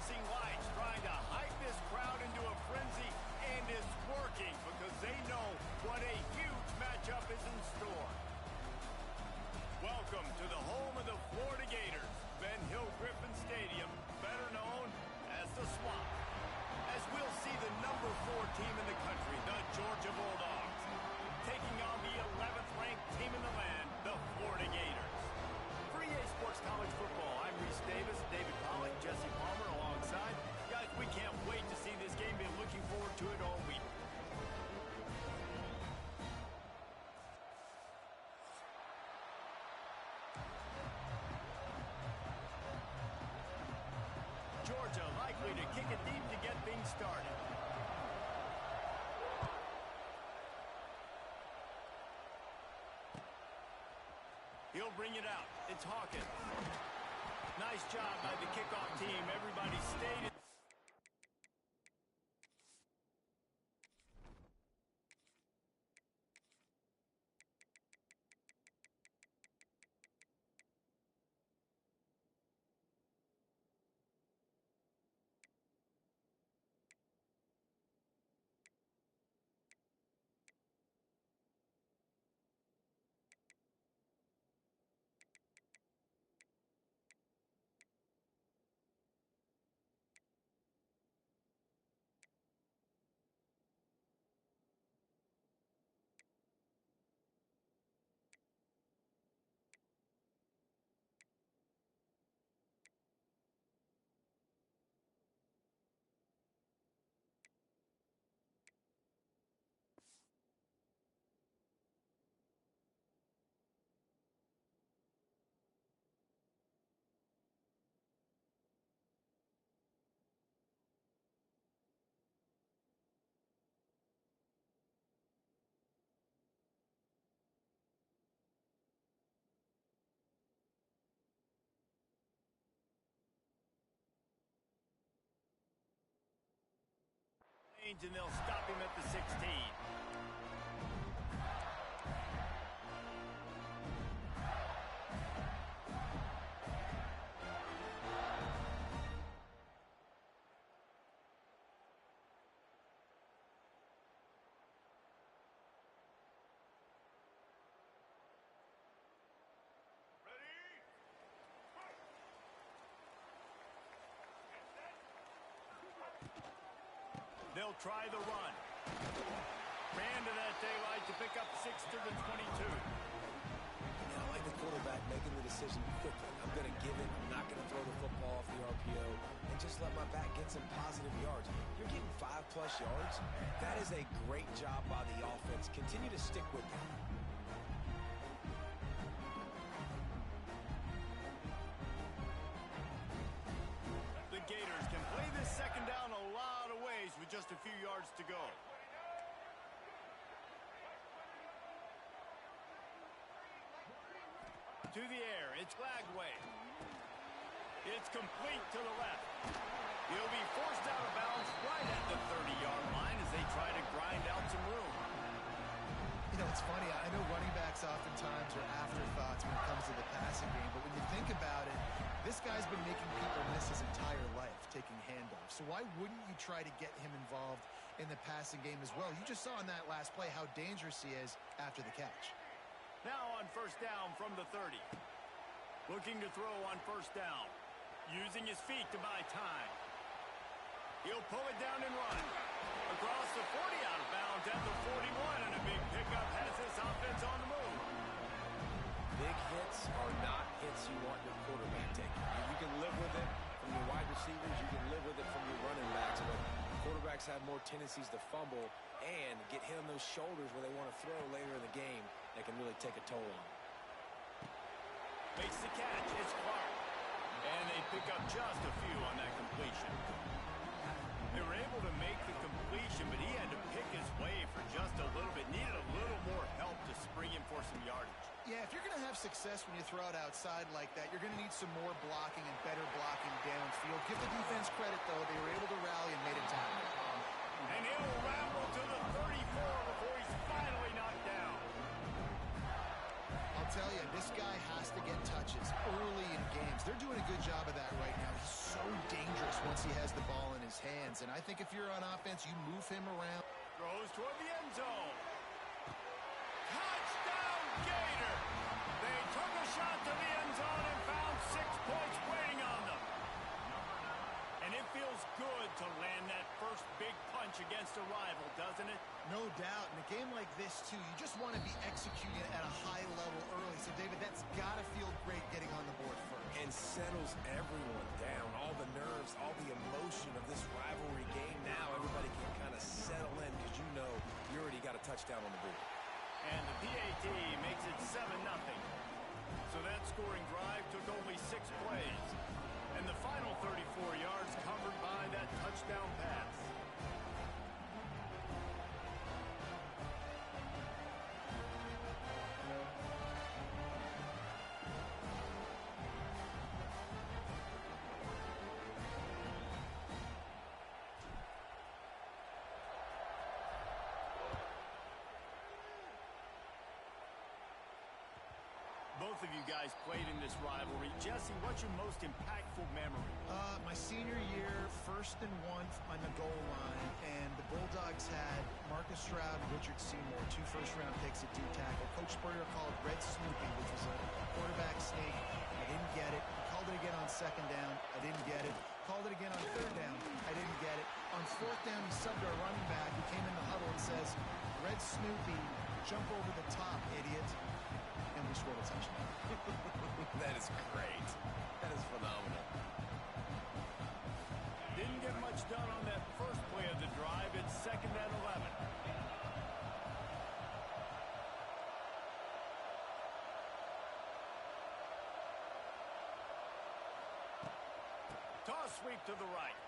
fluorescing lights trying to hype this crowd into a frenzy, and it's working because they know what a huge matchup is in store. Welcome to the home of the Florida Gators, Ben Hill Griffin Stadium, better known as the Swamp, as we'll see the number 4 team in the country, the Georgia Bulldogs, taking on the 11th ranked team in the land, the Florida Gators. For EA Sports College Football, I'm Reese Davis, David Pollack, Jesse Palmer alongside. Guys, we can't wait to see this game. Been looking forward to it all week. Georgia likely to kick it deep to get things started. He'll bring it out. It's Hawkins. Nice job by the kickoff team. Everybody stayed. And they'll stop him at the 16. They'll try the run. Ran to that daylight to pick up 6 to the 22. I like the quarterback making the decision quickly. I'm going to give it. I'm not going to throw the football off the RPO and just let my back get some positive yards. You're getting 5+ yards. That is a great job by the offense. Continue to stick with that. The Gators can play this second down a lot of ways with just a few yards to go. To the air, it's Lagway. It's complete to the left. He'll be forced out of bounds right at the 30-yard line as they try to grind out some room. You know, it's funny. I know running backs oftentimes are afterthoughts when it comes to the passing game, but when you think about it, this guy's been making people miss his entire life taking handoffs. So why wouldn't you try to get him involved in the passing game as well? You just saw in that last play how dangerous he is after the catch. Now on first down from the 30. Looking to throw on first down. Using his feet to buy time. He'll pull it down and run. Across the 40, out of bounds at the 41, and a big pickup has this offense on the move. Big hits are not hits you want your quarterback taking. You can live with it from your wide receivers. You can live with it from your running backs. But quarterbacks have more tendencies to fumble and get hit on those shoulders where they want to throw later in the game. That can really take a toll on them. Makes the catch. It's Clark. And they pick up just a few on that completion. They were able to make the completion, but he had to pick his way for just a little bit. Needed a little more help to spring him for some yardage. Yeah, if you're going to have success when you throw it outside like that, you're going to need some more blocking and better blocking downfield. Give the defense credit, though. They were able to rally and made a tackle. And he'll ramble to the 34 before he's finally knocked down. I'll tell you, this guy has to get touches early in games. They're doing a good job of that right now. He's so dangerous once he has the ball in his hands. And I think if you're on offense, you move him around. Throws toward the end zone. Touchdown, Gator! They took a shot to the end zone and found 6 points waiting on them. And it feels good to land that first big punch against a rival, doesn't it? No doubt. In a game like this, too, you just want to be executing at a high level early. So, David, that's got to feel great getting on the board first. And settles everyone down. All the nerves, all the emotion of this rivalry game. Now everybody can kind of settle in because you know you already got a touchdown on the board. And the PAT makes it 7-0. So that scoring drive took only 6 plays. And the final 34 yards covered by that touchdown pass. Both of you guys played in this rivalry. Jesse, what's your most impactful memory? My senior year, 1st and 1 on the goal line, and the Bulldogs had Marcus Stroud and Richard Seymour, 2 first-round picks at D-tackle. Coach Spurrier called Red Snoopy, which was a quarterback sneak. I didn't get it. He called it again on 2nd down. I didn't get it. Called it again on 3rd down. I didn't get it. On 4th down, he subbed our running back. He came in the huddle and says, Red Snoopy, jump over the top, idiot. And we scored a touchdown. That is great. That is phenomenal. Didn't get much done on that first play of the drive. It's 2nd and 11. Toss sweep to the right.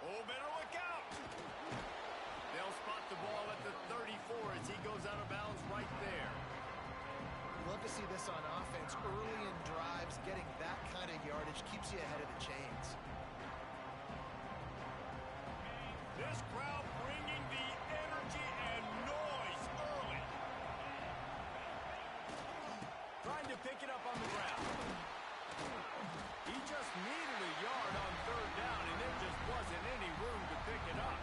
Oh, better look out. They'll spot the ball at the 34 as he goes out of bounds right there. Love to see this on offense. Early in drives, getting that kind of yardage keeps you ahead of the chains. This crowd bringing the energy and noise early. Trying to pick it up on the ground. He just needed a yard on 3rd down, and there just wasn't any room to pick it up.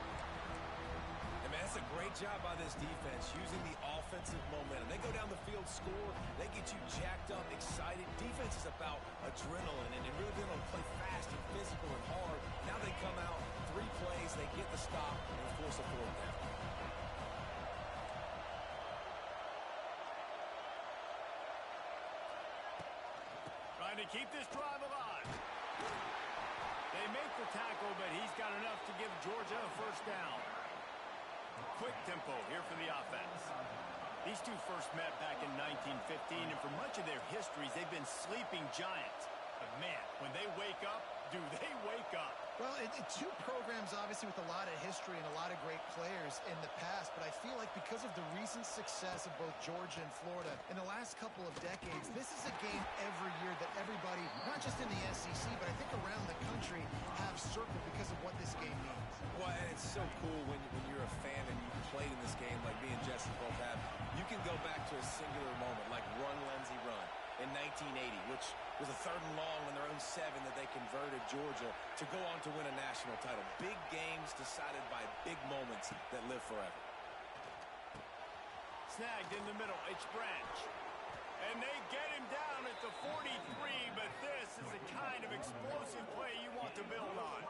And man, that's a great job by this defense, using the offensive momentum. They go down the field, score, they get you jacked up, excited. Defense is about adrenaline, and really being able to play fast and physical and hard. Now they come out, 3 plays, they get the stop, and force a 4th down. Trying to keep this drive alive. They make the tackle, but he's got enough to give Georgia a 1st down. Quick tempo here for the offense. These two first met back in 1915, and for much of their histories, they've been sleeping giants. But man, when they wake up, do they wake up? Well, two programs, obviously, with a lot of history and a lot of great players in the past, but I feel like because of the recent success of both Georgia and Florida in the last couple of decades, this is a game every year that everybody, not just in the SEC, but I think around the country, have circled because of what this game means. Well, and it's so cool when you're a fan and you played in this game like me and Jesse both have. You can go back to a singular moment like Run, Lindsey, Run in 1980, which was a 3rd and long on their own 7 that they converted Georgia to go on to win a national title. Big games decided by big moments that live forever. Snagged in the middle, it's Branch. And they get him down at the 43, but this is the kind of explosive play you want to build on.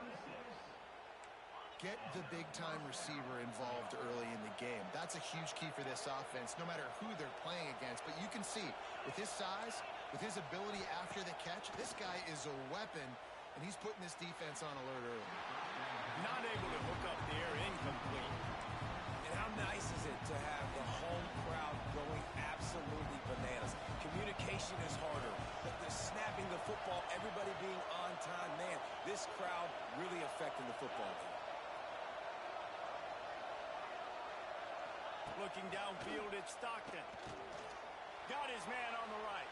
Get the big-time receiver involved early in the game. That's a huge key for this offense, no matter who they're playing against. But you can see, with his size, with his ability after the catch, this guy is a weapon, and he's putting this defense on alert early. Not able to hook up the air, incomplete. And how nice is it to have the home crowd going absolutely bananas? Communication is harder. The snapping the football, everybody being on time. Man, this crowd really affecting the football game. Looking downfield, it's Stockton. Got his man on the right.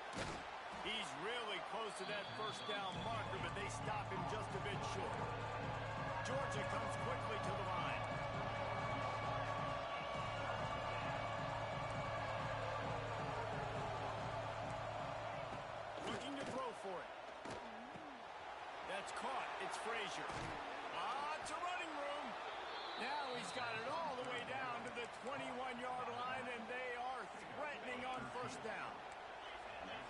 He's really close to that 1st down marker, but they stop him just a bit short. Georgia comes quickly to the line. Looking to throw for it. It's caught. It's Frazier. Lots of running room. Now he's got it all the way down to the 21-yard line, and they are threatening on first down.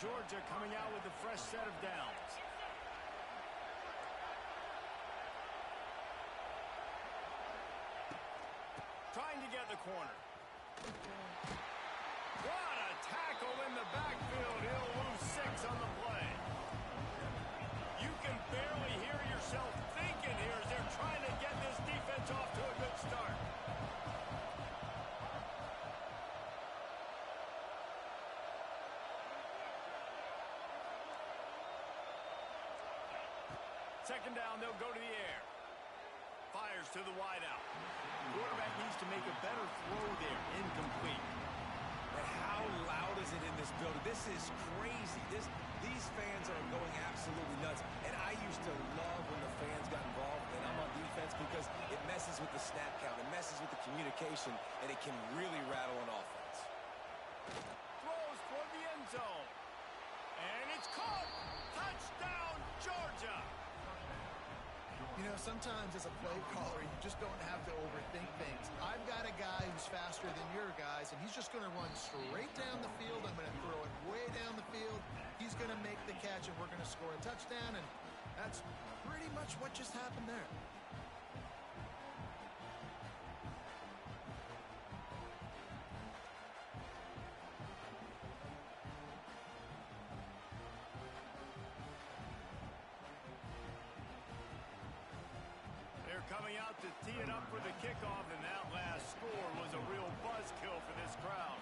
Georgia coming out with a fresh set of downs. Trying to get the corner. What a tackle in the backfield. He'll lose 6 on the play. You can barely hear yourself thinking here as they're trying to get this defense off to a good start. Second down, they'll go to the air. Fires to the wideout. Quarterback needs to make a better throw there. Incomplete. And how loud is it in this building? This is crazy. These fans are going absolutely nuts. And I used to love when the fans got involved and I'm on defense because it messes with the snap count. It messes with the communication, and it can really rattle an offense. Throws for the end zone. And it's caught. Touchdown, Georgia. You know, sometimes as a play caller, you just don't have to overthink things. I've got a guy who's faster than your guys, and he's just going to run straight down the field. I'm going to throw it way down the field. He's going to make the catch, and we're going to score a touchdown, and that's pretty much what just happened there. Coming out to tee it up for the kickoff, and that last score was a real buzzkill for this crowd.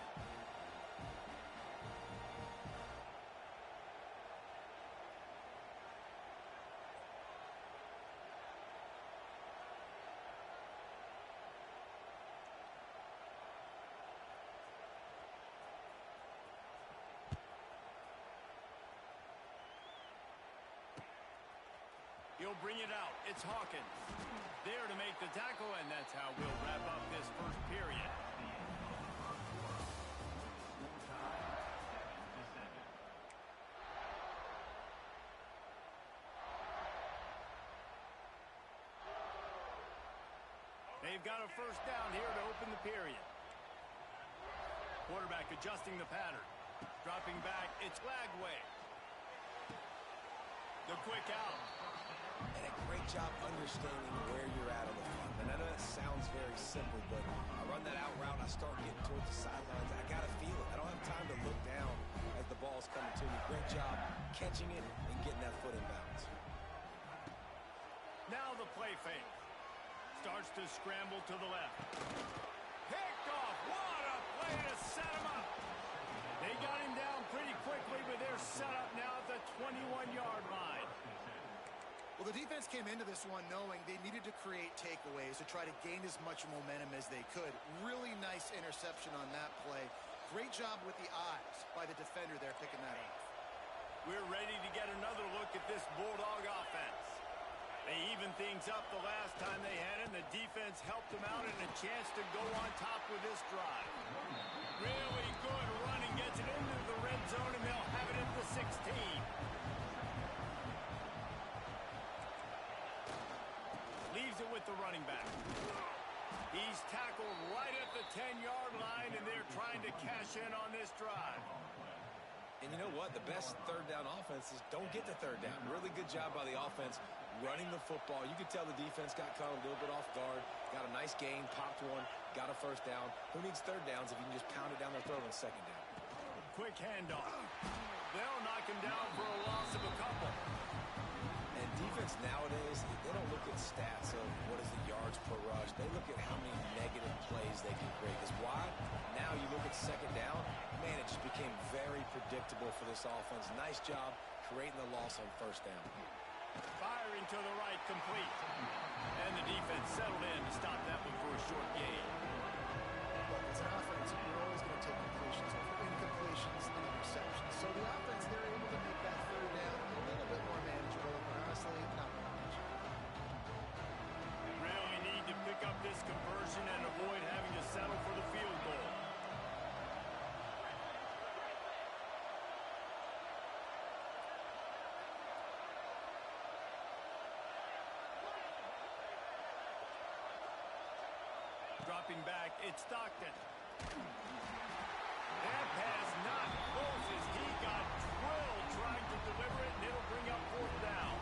He'll bring it out. It's Hawkins. There to make the tackle, and that's how we'll wrap up this first period. They've got a first down here to open the period. Quarterback adjusting the pattern. Dropping back, it's Lagway. The quick out. And a great job understanding where you're at on the field. And I know that sounds very simple, but I run that out route, I start getting towards the sidelines. I got to feel it. I don't have time to look down as the ball's coming to me. Great job catching it and getting that foot in bounds. Now the play fake. Starts to scramble to the left. Picked off. What a play to set him up. They got him down pretty quickly, but they're set up now at the 21-yard line. Well, the defense came into this one knowing they needed to create takeaways to try to gain as much momentum as they could. Really nice interception on that play. Great job with the eyes by the defender there picking that up. We're ready to get another look at this Bulldog offense. They evened things up the last time they had it, and the defense helped them out and a chance to go on top with this drive. Really good running, gets it into the red zone, and they'll have it at the 16. Leaves it with the running back. He's tackled right at the 10-yard line, and they're trying to cash in on this drive. And you know what? The best third down offenses don't get to third down. Really good job by the offense running the football. You could tell the defense got caught a little bit off guard. Got a nice gain, popped one, got a first down. Who needs third downs if you can just pound it down their throat on second down? Quick handoff. They'll knock him down for a loss of a couple. And defense nowadays, they don't look at stats of what is the yards per rush. They look at how many negative plays they can create. Because why? Now you look at second down, man, it just became very predictable for this offense. Nice job creating the loss on first down. Firing to the right, complete. And the defense settled in to stop that one for a short gain. Look, it's an offense. You're always going to take completions over incompletions and interceptions. So the offense, they're able to make that third down a little bit more manageable, but honestly, not much. Really need to pick up this conversion and avoid having to settle for the field goal. Dropping back, it's Stockton. That pass not close as he got drilled trying to deliver it, and it'll bring up fourth down.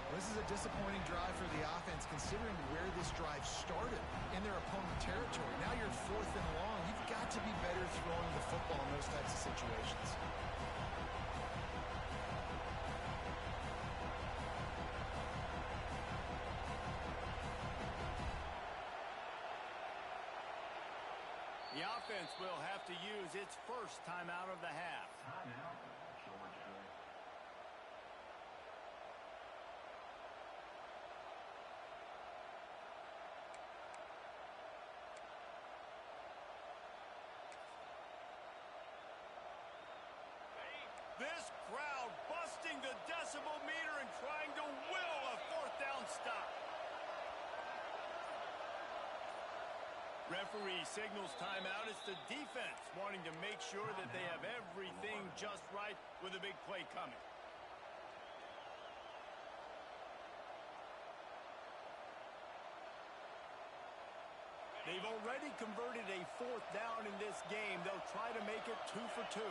Well, this is a disappointing drive for the offense, considering where this drive started in their opponent territory. Now you're fourth and long. You've got to be better throwing the football in those types of situations. The offense will have to use its first timeout of the half. Timeout, Georgia. This crowd busting the decibel meter and trying to will a fourth down stop. Referee signals timeout. It's the defense wanting to make sure that they have everything just right with a big play coming. They've already converted a fourth down in this game. They'll try to make it 2 for 2.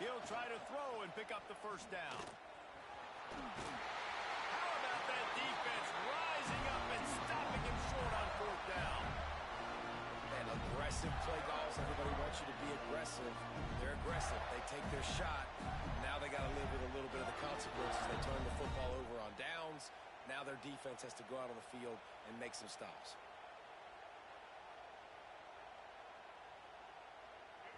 He'll try to throw and pick up the first down. How about that defense rising up and stopping him short on fourth down? And aggressive play calls. Everybody wants you to be aggressive. They're aggressive. They take their shot. Now they got to live with a little bit of the consequences. They turn the football over on downs. Now their defense has to go out on the field and make some stops.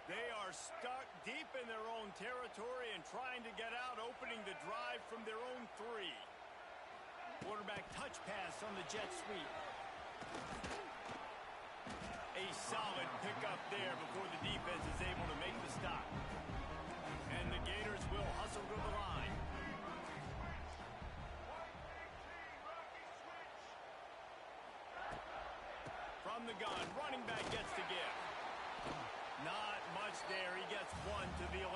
They are stuck deep in their own territory and trying to get out, opening the drive from their own 3. Quarterback touch pass on the jet sweep. A solid pickup there before the defense is able to make the stop. And the Gators will hustle to the line. From the gun, running back gets to give. Not much there. He gets 1 to the 11.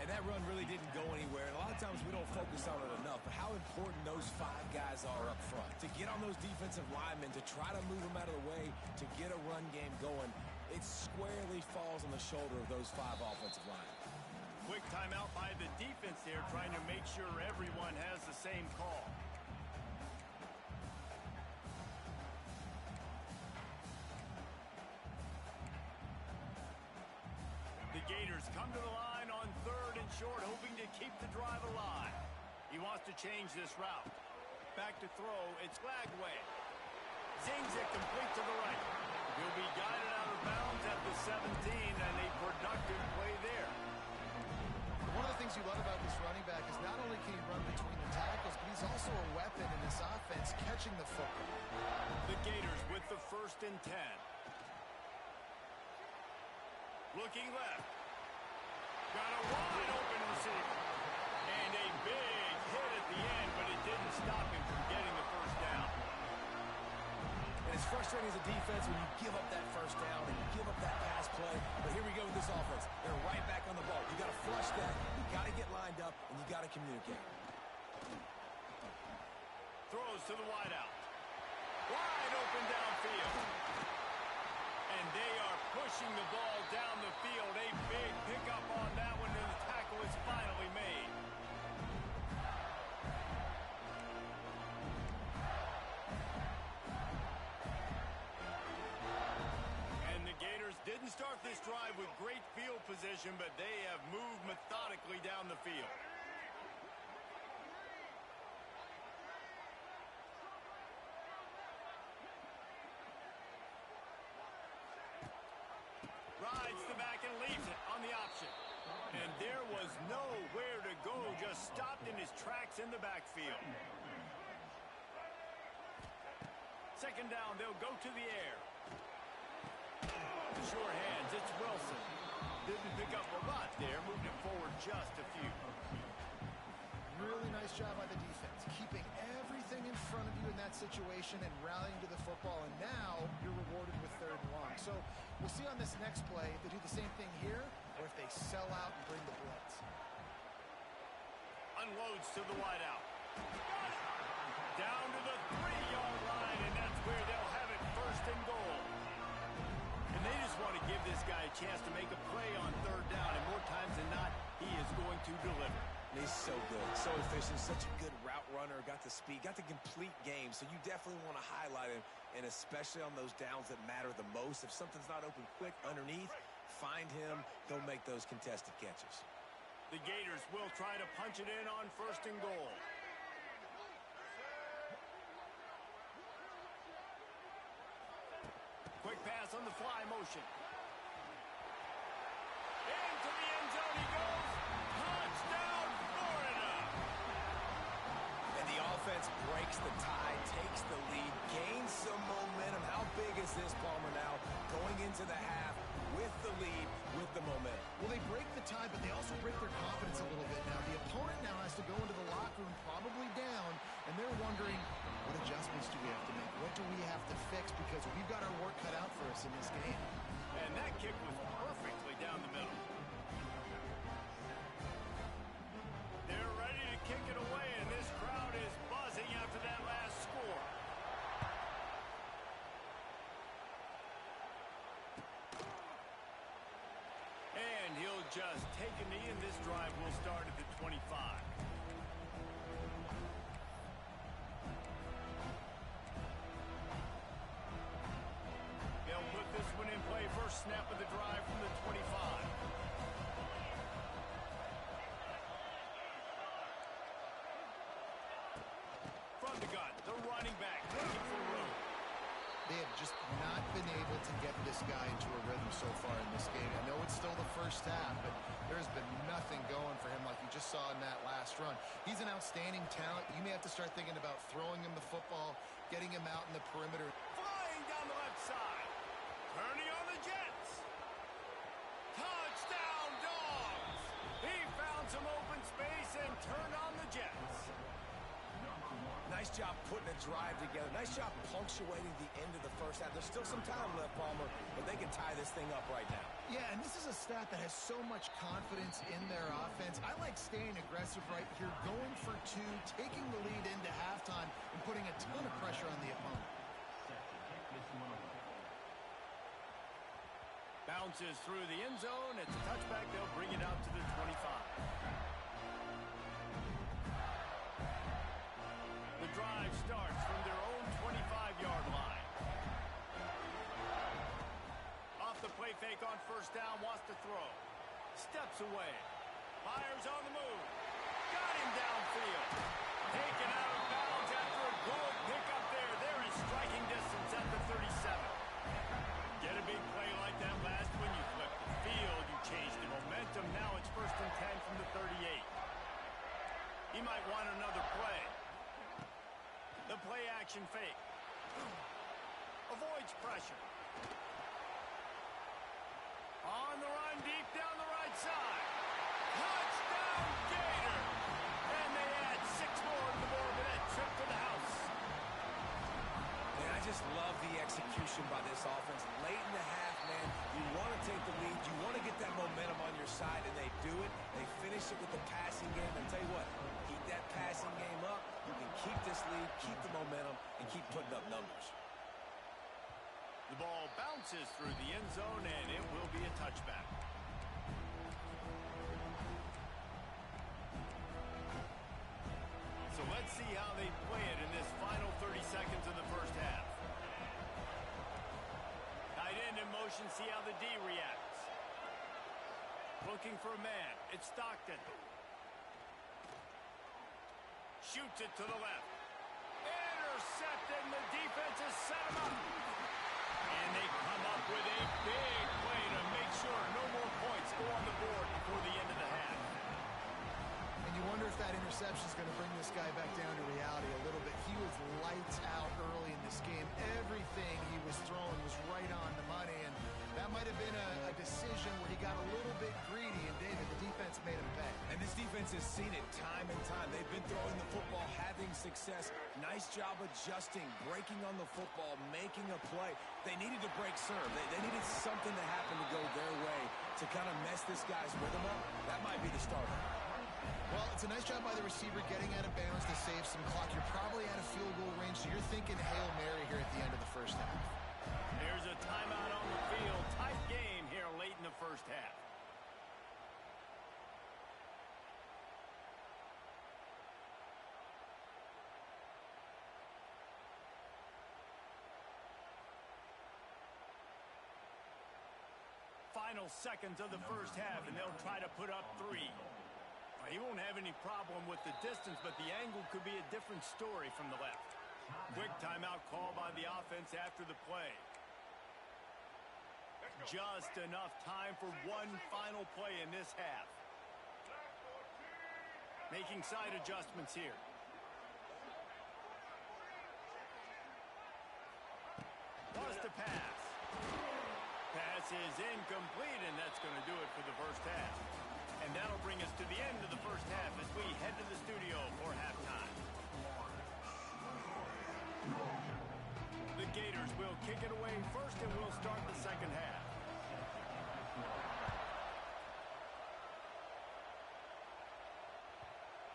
And that run really didn't go anywhere. And a lot of times we don't focus on it enough. But how important those 5 guys are up front. To get on those defensive linemen, to try to move them out of the way, to get a run game going, it squarely falls on the shoulder of those 5 offensive linemen. Quick timeout by the defense there, trying to make sure everyone has the same call. The Gators come to the line on 3rd and short, hoping to keep the drive alive. He wants to change this route. Back to throw, it's Lagway. Zings it complete to the right. He'll be guided out of bounds at the 17, and a productive play there. One of the things you love about this running back is not only can he run between the tackles, but he's also a weapon in this offense, catching the football. The Gators with the 1st and 10. Looking left. Got a wide open receiver. And a big hit at the end, but it didn't stop him from getting the first down. And it's frustrating as a defense when you give up that first down and you give up that pass play. But here we go with this offense. They're right back on the ball. You got to flush that. You got to get lined up, and you got to communicate. Throws to the wideout. Wide open downfield. And they are pushing the ball down the field. A big pickup on that one, and the tackle is finally made. And the Gators didn't start this drive with great field position, but they have moved methodically down the field. Rides the back and leaves it on the option. And there was nowhere to go, just stopped in his tracks in the backfield. Second down, they'll go to the air. Sure hands, it's Wilson. Didn't pick up a lot there, moved it forward just a few. Really nice job by the defense, keeping everything in front of you in that situation and rallying to the football, and now you're rewarded with 3rd and long. So we'll see on this next play if they do the same thing here or if they sell out and bring the blitz. Unloads to the wideout. Down to the 3-yard line, and that's where they'll have it, first and goal. And they just want to give this guy a chance to make a play on third down, and more times than not, he is going to deliver. He's so good, so efficient, such a good route runner, got the speed, got the complete game, so you definitely want to highlight him, and especially on those downs that matter the most. If something's not open quick underneath, find him, he'll make those contested catches. The Gators will try to punch it in on first and goal. Quick pass on the fly motion. Into the end zone he goes. Touchdown, Florida! And the offense breaks the tie, takes the lead, gains some momentum. How big is this, Palmer, now? Going into the half with the lead, with the momentum. Well, they break the tie, but they also break their confidence a little bit now. The opponent now has to go into the locker room probably down, and they're wondering, what adjustments do we have to make? What do we have to fix? Because we've got our work cut out for us in this game. And that kick was perfectly down the middle. They're ready to kick it away, and this crowd is buzzing after that last score. And he'll just take a knee, and this drive will start at the 25. They'll put this one in play. First snap of the drive from the 25. From the gun, the running back looking for room. They have just not been able to get this guy into a rhythm so far in this game. I know it's still the first half, but there's been nothing going for him like you just saw in that last run. He's an outstanding talent. You may have to start thinking about throwing him the football, getting him out in the perimeter. Flying down the left side. Turning on the Jets. Touchdown, Dogs! He found some open space and turned on the Jets. Nice job putting a drive together. Nice job punctuating the end of the first half. There's still some time left, Palmer, but they can tie this thing up right now. Yeah, and this is a stat that has so much confidence in their offense. I like staying aggressive right here, going for two, taking the lead into halftime, and putting a ton of pressure on the opponent. Bounces through the end zone. It's a touchback. They'll bring it out to the 25. The drive starts from their own 25-yard line. Off the play fake on first down, wants to throw. Steps away. Fires on the move. Got him downfield. Taken out of bounds after a good pickup there. They're in striking distance at the 37. Get a big play like that last when you flip the field. You change the momentum. Now it's first and 10 from the 38. He might want another play. The play action fake. Avoids pressure. On the run, deep down the right side. Touchdown, Gator! And they add 6 more to the board with that trip to the house. Man, I just love the execution by this offense. Late in the half, man, you want to take the lead. You want to get that momentum on your side, and they do it. They finish it with the passing game. And tell you what, keep that passing game up. You can keep this lead, keep the momentum, and keep putting up numbers. The ball bounces through the end zone, and it will be a touchback. So let's see how they play it in this final 30 seconds of the first half. Tight end in motion, see how the D reacts. Looking for a man. It's Stockton. Shoots it to the left. Intercepted, and the defense has set him up. And they come up with a big play to make sure no more points go on the board before the end of the half. And you wonder if that interception is going to bring this guy back down to reality a little bit. He was lights out early in this game. Everything he was throwing was right on the money, and that might have been a decision where he got a little bit greedy, and David, the defense made him pay. And this defense has seen it time and time. They've been throwing the football, having success. Nice job adjusting, breaking on the football, making a play. They needed to break serve. They needed something to happen to go their way to kind of mess this guy's rhythm up. That might be the starter. Well, it's a nice job by the receiver getting out of bounds to save some clock. You're probably out of field goal range, so you're thinking Hail Mary here at the end of the first half. There's a timeout on the field. Tight game here late in the first half. Final seconds of the first half, and they'll try to put up 3. He won't have any problem with the distance, but the angle could be a different story from the left. Quick timeout call by the offense after the play. Just enough time for one final play in this half. Making side adjustments here. Wants to pass. Pass is incomplete, and that's going to do it for the first half. And that'll bring us to the end of the first half as we head to the studio for halftime. The Gators will kick it away first, and we'll start the second half.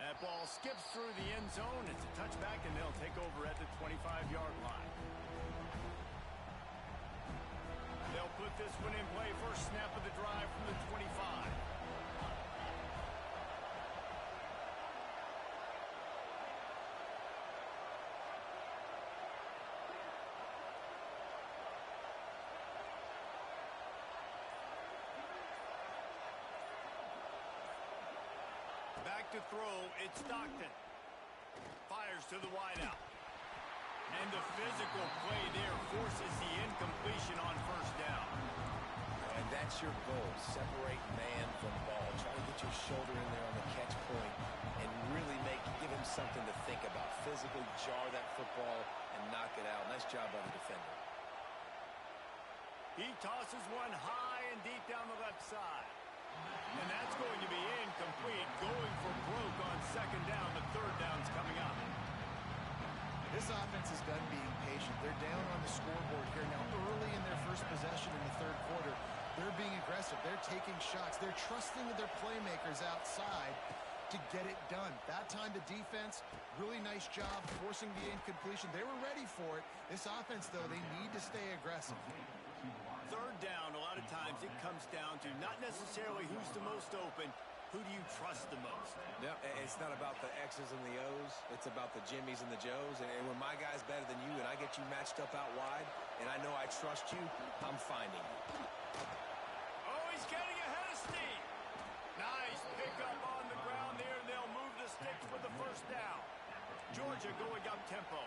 That ball skips through the end zone. It's a touchback, and they'll take over at the 25-yard line. They'll put this one in play. First snap of the drive from the 25. Back to throw, it's Stockton. Fires to the wideout. And the physical play there forces the incompletion on first down. And that's your goal. Separate man from ball. Try to get your shoulder in there on the catch point and really give him something to think about. Physically jar that football and knock it out. Nice job by the defender. He tosses one high and deep down the left side. And that's going to be incomplete. Going for broke on second down. The third down's coming up. This offense is done being patient. They're down on the scoreboard here. Now, early in their first possession in the third quarter, they're being aggressive. They're taking shots. They're trusting their playmakers outside to get it done. That time, the defense, really nice job forcing the incompletion. They were ready for it. This offense, though, they need to stay aggressive. Third down, a lot of times it comes down to not necessarily who's the most open, who do you trust the most? Yep, it's not about the X's and the O's. It's about the Jimmys and the Joes. And when my guy's better than you and I get you matched up out wide and I know I trust you, I'm finding you. Oh, he's getting ahead of steam. Nice pickup on the ground there. They'll move the sticks with the first down. Georgia going up tempo.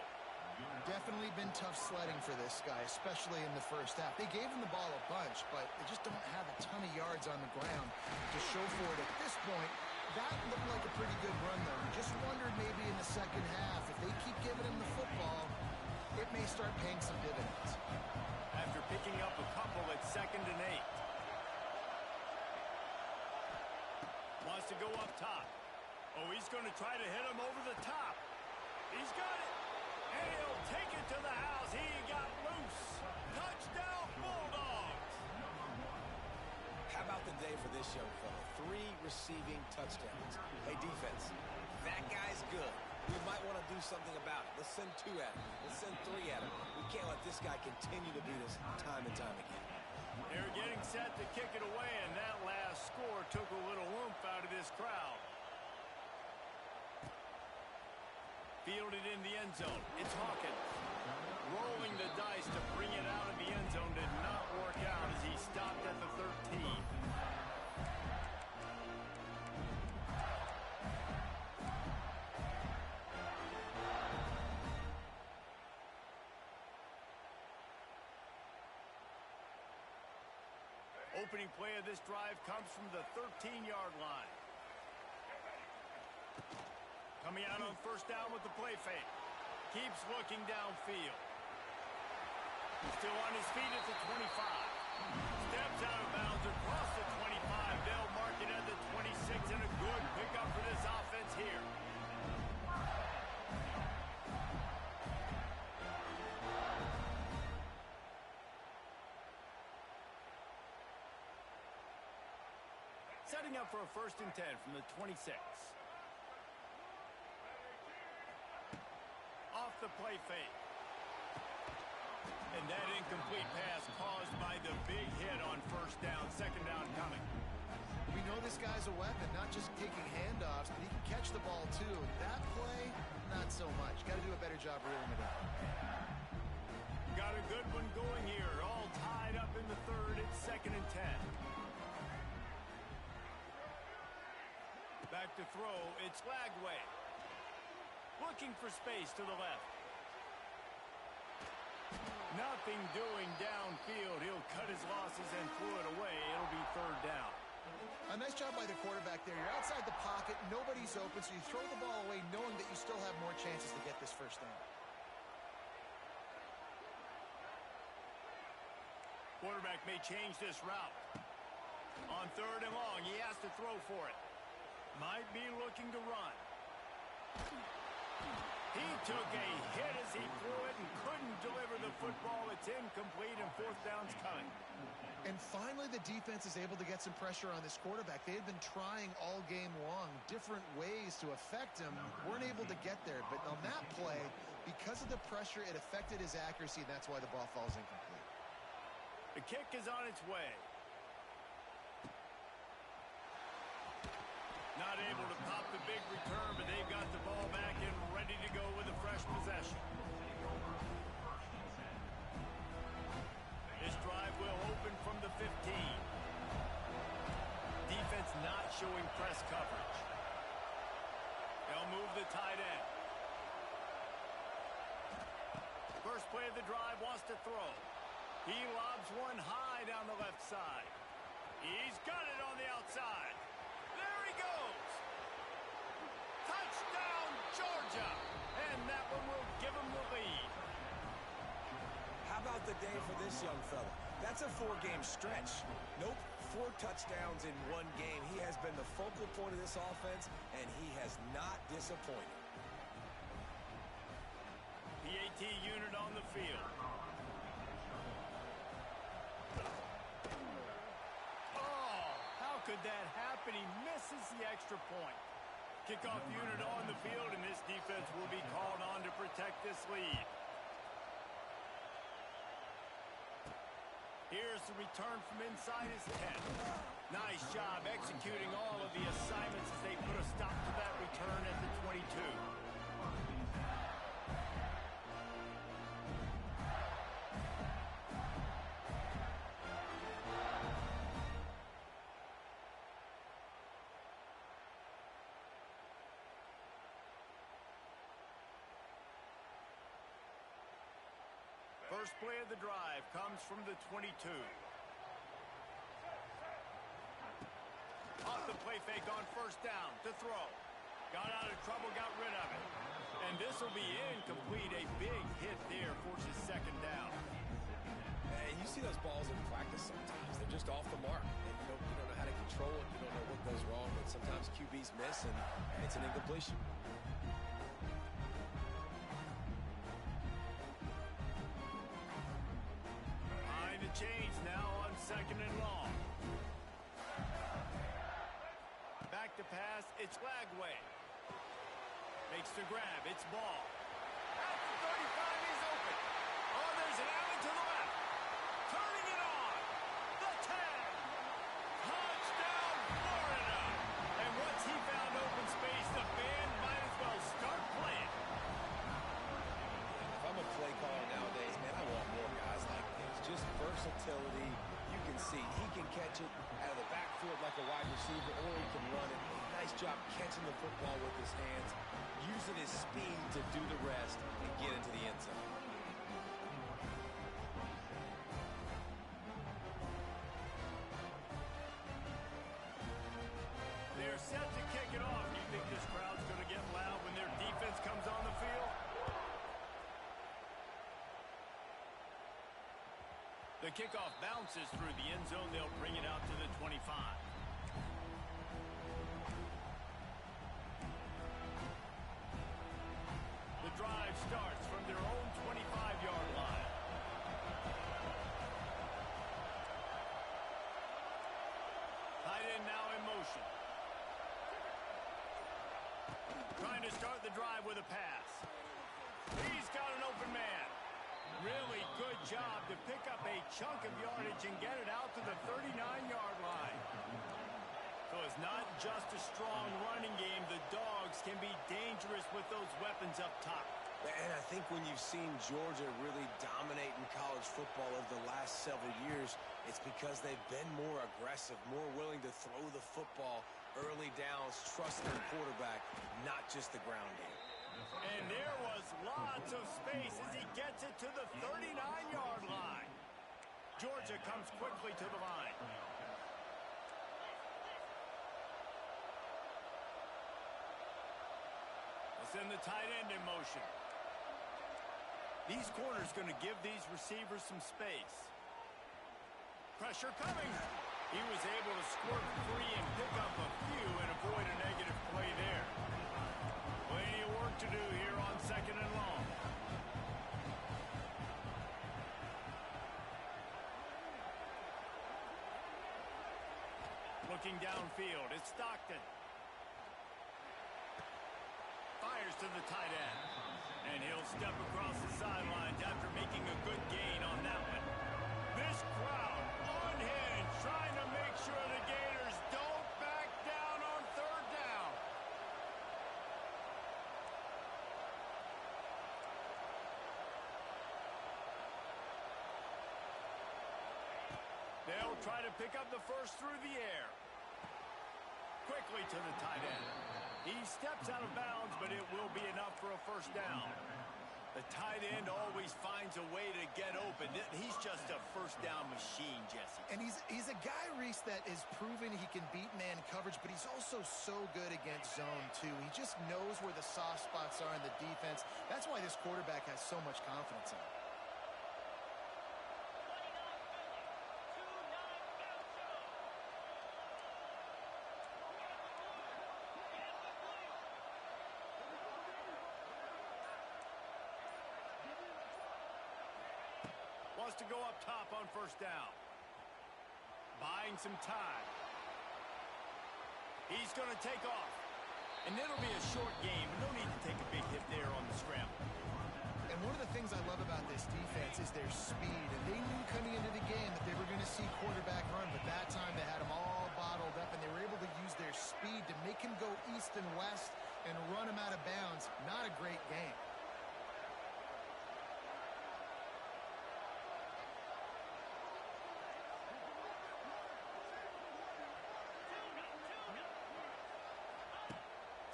Definitely been tough sledding for this guy, especially in the first half. They gave him the ball a bunch, but they just don't have a ton of yards on the ground to show for it at this point. That looked like a pretty good run, though. Just wondered maybe in the second half, if they keep giving him the football, it may start paying some dividends. After picking up a couple at 2nd and 8. Wants to go up top. Oh, he's going to try to hit him over the top. He's got it. And he'll take it to the house. He got loose. Touchdown, Bulldogs. How about the day for this young fella? 3 receiving touchdowns. Hey, defense, that guy's good. We might want to do something about it. Let's send 2 at him. Let's send 3 at him. We can't let this guy continue to beat us time and time again. They're getting set to kick it away, and that last score took a little oomph out of this crowd. Fielded in the end zone. It's Hawkins. Rolling the dice to bring it out of the end zone did not work out as he stopped at the 13. Opening play of this drive comes from the 13-yard line. Coming out on first down with the play fake. Keeps looking downfield. Still on his feet at the 25. Steps out of bounds across the 25. They'll mark it at the 26, and a good pickup for this offense here. Setting up for a 1st and 10 from the 26. Off the play fake. And that incomplete pass caused by the big hit on 1st down, 2nd down coming. We know this guy's a weapon, not just taking handoffs, but he can catch the ball too. That play, not so much. Got to do a better job reeling it in. Got a good one going here. All tied up in the 3rd. It's 2nd and 10. Back to throw. It's Lagway. Looking for space to the left. Nothing doing downfield. He'll cut his losses and throw it away. It'll be 3rd down. A nice job by the quarterback there. You're outside the pocket. Nobody's open, so you throw the ball away knowing that you still have more chances to get this 1st down. Quarterback may change this route. On 3rd and long, he has to throw for it. Might be looking to run. He took a hit as he threw it and couldn't deliver the football. It's incomplete and 4th down's coming. And finally, the defense is able to get some pressure on this quarterback. They had been trying all game long, different ways to affect him. Weren't able to get there. But on that play, because of the pressure, it affected his accuracy, and that's why the ball falls incomplete. The kick is on its way. Not able to pop the big return, but they've got the ball back and ready to go with a fresh possession. This drive will open from the 15. Defense not showing press coverage. They'll move the tight end. First play of the drive, wants to throw. He lobs one high down the left side. He's got it on the outside. There he goes. Touchdown, Georgia. And that one will give him the lead. How about the day for this young fella? That's a 4-game stretch. Nope, 4 touchdowns in 1 game. He has been the focal point of this offense, and he has not disappointed. PAT unit on the field. Oh, how could that happen? He misses the extra point. Kickoff unit on the field, and this defense will be called on to protect this lead. Here's the return from inside his 10. Nice job executing all of the assignments as they put a stop to that return at the 22. First play of the drive comes from the 22. Off the play fake on 1st down to throw. Got out of trouble, got rid of it. And this will be incomplete. A big hit there forces 2nd down. And you see those balls in practice sometimes. They're just off the mark. And you don't know how to control it. You don't know what goes wrong. But sometimes QBs miss, and it's an incompletion. Change now on 2nd and long. Back to pass, it's Lagway. Makes the grab, it's ball. At the 35, he's open. Oh, there's an alley to the left. Turning it on. The 10. Touchdown, Florida. And once he found open space, the band might as well start playing. If I'm a play caller nowadays, man, I want more guys like this. Just versatility. You can see he can catch it out of the backfield like a wide receiver, or he can run it. Nice job catching the football with his hands, using his speed to do the rest and get into the end zone. They're set to kick it off. Do you think this crowd's going to get loud when their defense comes on the field? The kickoff bounces through the end zone. They'll bring it out to the 25. The drive starts from their own 25-yard line. Tight end now in motion. to start the drive with a pass. He's got an open man. Really good job to pick up a chunk of yardage and get it out to the 39-yard line. So it's not just a strong running game. The Dogs can be dangerous with those weapons up top. And I think when you've seen Georgia really dominate in college football over the last several years, it's because they've been more aggressive, more willing to throw the football early downs, trust their quarterback, not just the ground game. And there was lots of space as he gets it to the 39-yard line. Georgia comes quickly to the line. We'll send the tight end in motion. These corners going to give these receivers some space. Pressure coming. He was able to squirt free and pick up a few and avoid a negative play there. Plenty of work to do here on 2nd and long. Looking downfield, it's Stockton. Fires to the tight end. And he'll step across the sidelines after making a good gain on that one. This crowd unhinged, trying to make sure the Gators don't back down on 3rd down. They'll try to pick up the first through the air. Quickly to the tight end. He steps out of bounds, but it will be enough for a first down. The tight end always finds a way to get open. He's just a first down machine, Jesse. And he's a guy, Reese, that is proven he can beat man coverage, but he's also so good against zone, too. He just knows where the soft spots are in the defense. That's why this quarterback has so much confidence in him. Wants to go up top on first down. Buying some time. He's going to take off. And it'll be a short game. No need to take a big hit there on the scramble. And one of the things I love about this defense is their speed. And they knew coming into the game that they were going to see quarterback run, but that time they had him all bottled up, and they were able to use their speed to make him go east and west and run him out of bounds. Not a great game.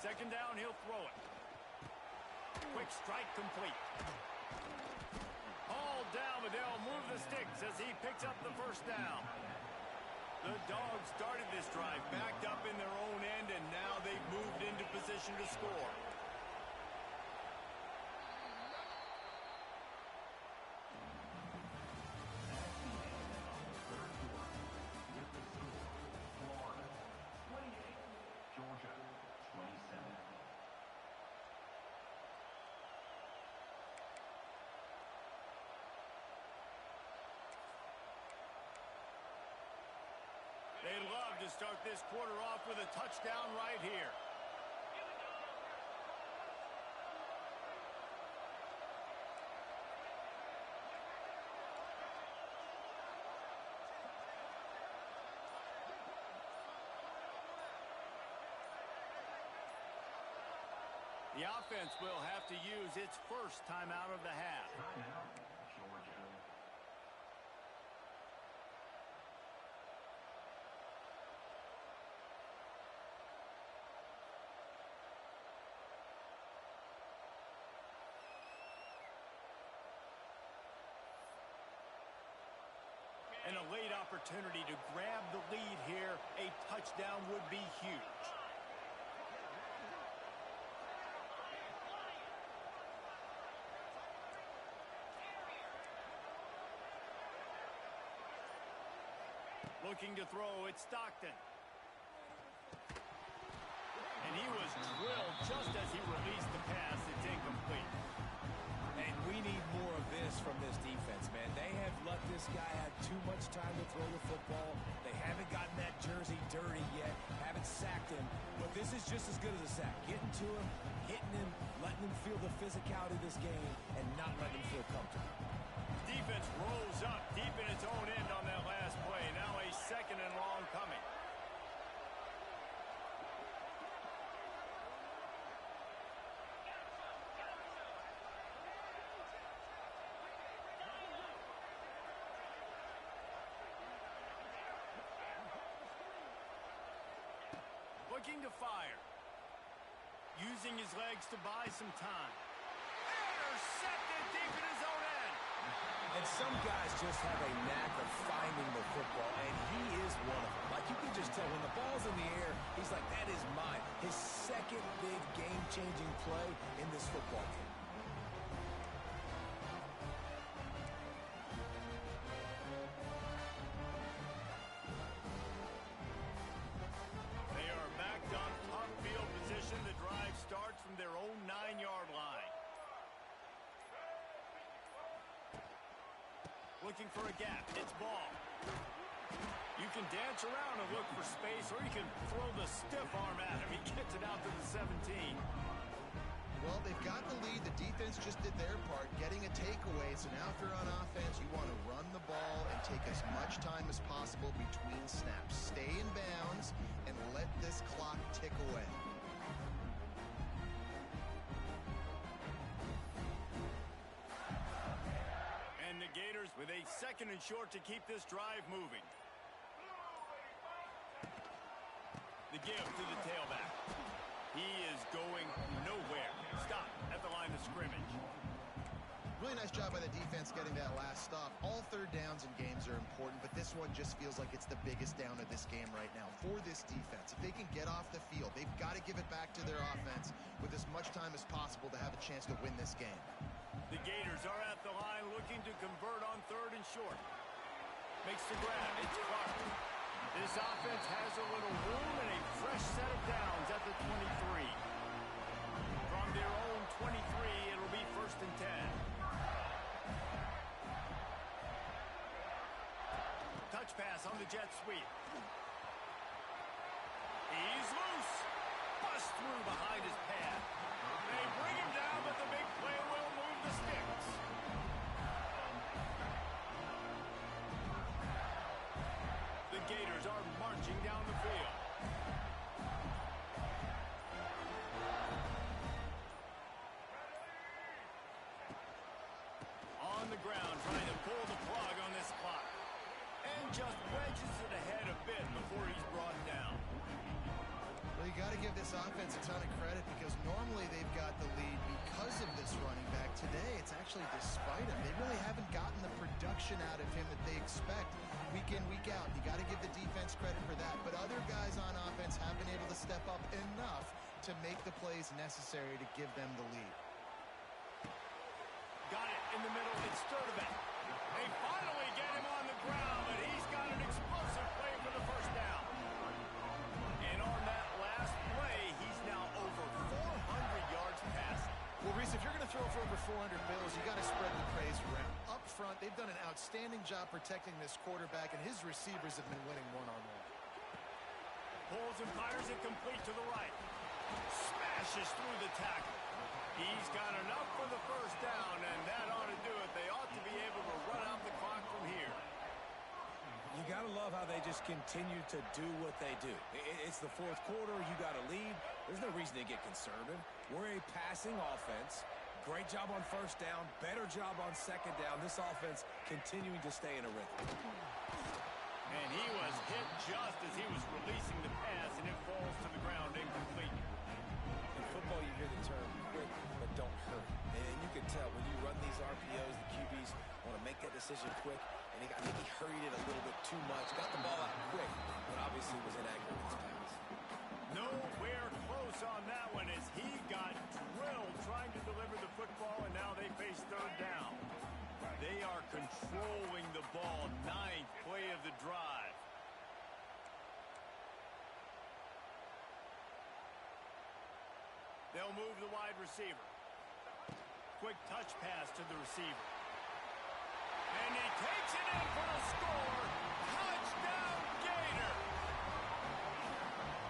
Second down, he'll throw it. Quick strike complete. Hauled down, but they'll move the sticks as he picks up the first down. The Dogs started this drive backed up in their own end, and now they've moved into position to score. They'd love to start this quarter off with a touchdown right here. The offense will have to use its first time out of the half. Timeout, Georgia. And a late opportunity to grab the lead here. A touchdown would be huge. Looking to throw, it's Stockton. And he was drilled just as he released the pass. It's incomplete. And we need more of this from this defense, man. They have let this guy have too much time to throw the football. They haven't gotten that jersey dirty yet, haven't sacked him. But this is just as good as a sack. Getting to him, hitting them feel the physicality of this game and not let them feel comfortable. Defense rolls up deep in its own end on that last play. Now a second and long coming. Looking to fire. Using his legs to buy some time. Intercepted deep in his own end. And some guys just have a knack of finding the football, and he is one of them. Like, you can just tell when the ball's in the air, he's like, that is mine. His second big game-changing play in this football game. They are backed on top field position. The drive starts from their own 9-yard line. Looking for a gap. It's ball. You can dance around and look for space, or you can throw the stiff arm at him. He gets it out to the 17. Well, they've got the lead. The defense just did their part, getting a takeaway. So now if you're on offense, you want to run the ball and take as much time as possible between snaps. Stay in bounds and let this clock tick away. And the Gators with a second and short to keep this drive moving. The give to the tailback. He is going nowhere. Stop at the line of scrimmage. Really nice job by the defense getting that last stop. All third downs in games are important, but this one just feels like it's the biggest down of this game right now for this defense. If they can get off the field, they've got to give it back to their offense with as much time as possible to have a chance to win this game. The Gators are at the line looking to convert on third and short. Makes the grab. It's Clark. This offense has a little room and a fresh set of downs at the 23. From their own 23, it'll be first and 10. Touch pass on the jet sweep. He's loose. Bust through behind his pad. They bring him down, but the big play will move the sticks. The Gators are marching down the field. On the ground, trying to pull the plug on this clock. And just wedges it ahead a bit before he's brought down. Well, you got to give this offense a ton of credit because normally they've got the lead because of this running back. Today, it's actually despite him. They really haven't gotten the production out of him that they expect week in, week out. You got to give the defense credit for that. But other guys on offense have been able to step up enough to make the plays necessary to give them the lead. Got it in the middle. It's Sturdivant. They finally get him on the ground, but he's got an explosive play for the first down. And on that last play, he's now over 400 yards passing. Well, Reese, if you're going to throw for over 400 bills, you got to spread the praise around. Up front, they've done an outstanding job protecting this quarterback, and his receivers have been winning one-on-one. Pulls and fires it complete to the right. Smashes through the tackle. He's got enough for the first down, and that ought to do it. They ought to be able to run out the clock from here. You got to love how they just continue to do what they do. It's the fourth quarter. You got a lead. There's no reason to get conservative. We're a passing offense. Great job on first down. Better job on second down. This offense continuing to stay in a rhythm. And he was hit just as he was releasing the pass, and it falls to the ground incomplete. In football, you hear the term quick, but don't hurt. And you can tell when you run these RPOs, the QBs want to make that decision quick. And I think he hurried it a little bit too much. Got the ball out quick, but obviously was inaccurate in his pass. Nowhere close on that one as he got drilled trying to deliver the football, and now they face third down. They are controlling the ball. Ninth play of the drive. They'll move the wide receiver. Quick touch pass to the receiver. And he takes it in for the score. Touchdown, Gator!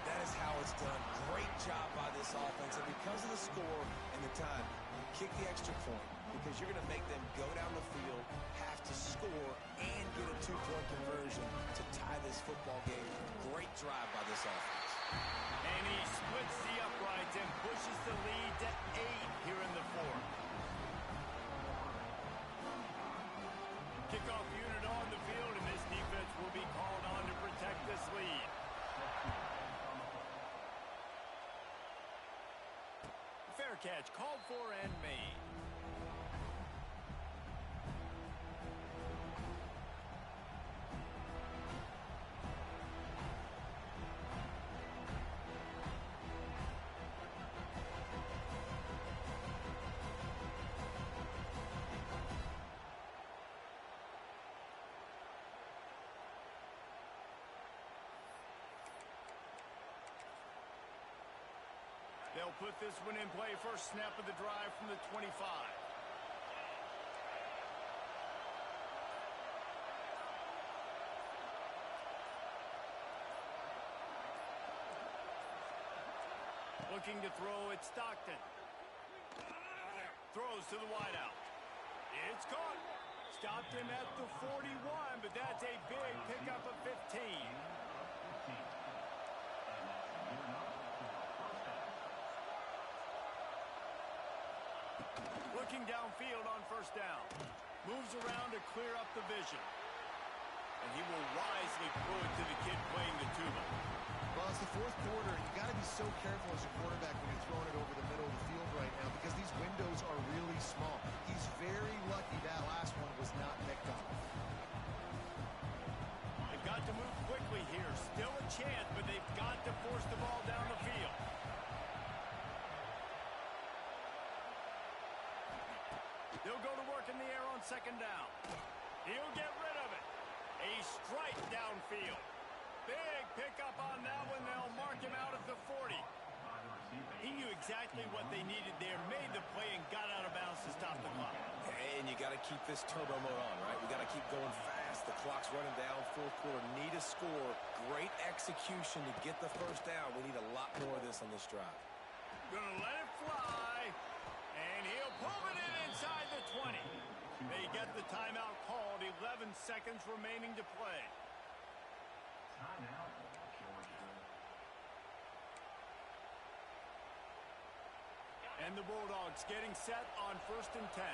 That is how it's done. Great job by this offense. And because of the score and the time, kick the extra point because you're going to make them go down the field, have to score, and get a two-point conversion to tie this football game. Great drive by this offense. And he splits the uprights and pushes the lead to 8 here in the fourth. Kickoff unit on the field, and this defense will be called on to protect this lead. Fair catch called for and made. They'll put this one in play. First snap of the drive from the 25. Looking to throw, it's Stockton. Throws to the wideout. It's caught. Stopped him at the 41, but that's a big pickup of 15. Looking downfield on first down. Moves around to clear up the vision. And he will wisely throw it to the kid playing the tuba. Well, it's the fourth quarter. You've got to be so careful as a quarterback when you're throwing it over the middle of the field right now because these windows are really small. He's very lucky that last one was not picked off. They've got to move quickly here. Still a chance, but they've got to force the ball down the field. They'll go to work in the air on second down. He'll get rid of it. A strike downfield. Big pickup on that one. They'll mark him out at the 40. He knew exactly what they needed there, made the play, and got out of bounds to stop the clock. And you got to keep this turbo mode on, right? We got to keep going fast. The clock's running down. Fourth quarter. Need a score. Great execution to get the first down. We need a lot more of this on this drive. Gonna let it fly. And he'll pull it in inside the 20. They get the timeout called. 11 seconds remaining to play. Timeout, Georgia. And the Bulldogs getting set on 1st and 10.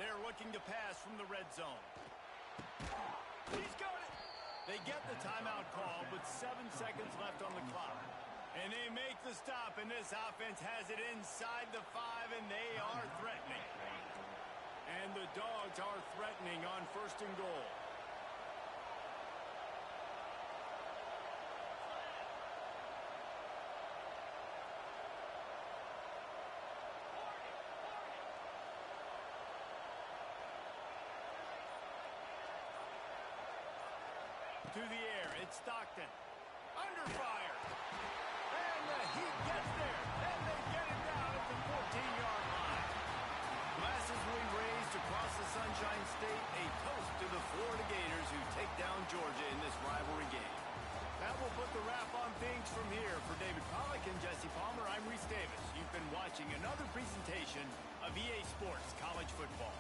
They're looking to pass from the red zone. He's got it. They get the timeout call with 7 seconds left on the clock. And they make the stop, and this offense has it inside the 5, and they are threatening. And the Dogs are threatening on 1st and goal. To the air, it's Stockton. Under fire. And the Heat gets there. And they get it down at the 14-yard line. Glasses will be raised across the Sunshine State. A toast to the Florida Gators who take down Georgia in this rivalry game. That will put the wrap on things from here. For David Pollack and Jesse Palmer, I'm Reese Davis. You've been watching another presentation of EA Sports College Football.